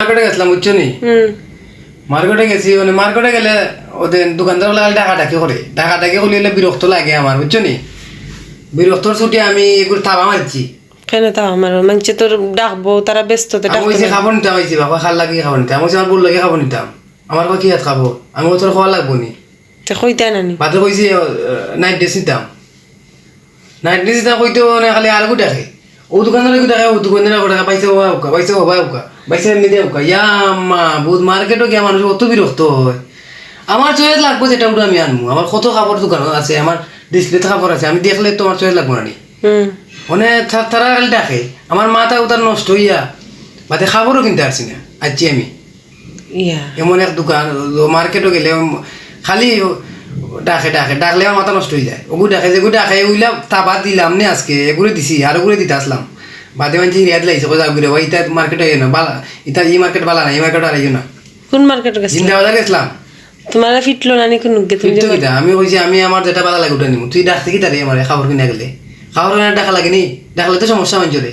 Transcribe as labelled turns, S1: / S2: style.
S1: মার্কেটে গেছিলাম বুঝছো নি মার্কেটে গেছি মানে মার্কেটে গেলে ওদের দোকানদার লাগালে ডাকাডাকি করে ডাকাডাকি করলে বিরক্ত লাগে আমার বুঝছো নি বিরক্তর ছুটি আমি এগুলো থাবা মারছি
S2: কেন তা আমার মানুষে তোর ডাকবো তারা ব্যস্ত
S1: আমি ওই যে খাবার নিতাম আইছি বাবা খাল লাগিয়ে খাবার নিতাম আমি আমার বললো খাবার নিতাম আমার কি হাত খাবো আমি তোর খাওয়া লাগবো নি
S2: কইতে নানি
S1: বাদে কইছি নাইট ড্রেস নিতাম নাইট ড্রেস নিতাম কইতো না খালি আর দেখে ও দোকানদার দেখে ও দোকানদার টাকা পাইছে ও আউকা পাইছে ও ভাই আউকা পাইছে এমনি দিয়ে আউকা মা বহুত মার্কেটও গিয়ে মানুষ অত বিরক্ত হয় আমার চয়েস লাগবো যেটা ওটা আমি আনবো আমার কত খাবার দোকান আছে আমার ডিসপ্লেতে খাবার আছে আমি দেখলে তোমার চয়েস লাগবো না নি মানে তারা খালি ডাকে আমার মাথা উতার নষ্ট হইয়া বাদে খাবারও কিনতে পারছি না আজকে আমি এমন এক দোকান মার্কেটও গেলে খালি ডাকে ডাকে ডাকলে আমার মাথা নষ্ট হয়ে যায় ওগু ডাকে যেগুলো ডাকে ওইলাম তাবা দিলাম নে আজকে এগুলো দিছি আর ওগুলো দিতে আসলাম বাদে মানছি রিয়াদ লাগছে যাও ঘুরে ভাই ইটা মার্কেট আইও না বালা ইটা এই মার্কেট বালা না এই মার্কেট আর আইও না
S2: কোন মার্কেটে গেছিস
S1: জিন্দাবাজার গেছিলাম
S2: তোমার ফিটলো নানি কোন তুমি
S1: আমি কইছি আমি আমার যেটা বালা লাগে ওটা নিব তুই ডাকতে কি তারে আমার খাবার কিনা গেলে খাবার কিনা টাকা লাগে নি ডাকলে তো সমস্যা মানছে রে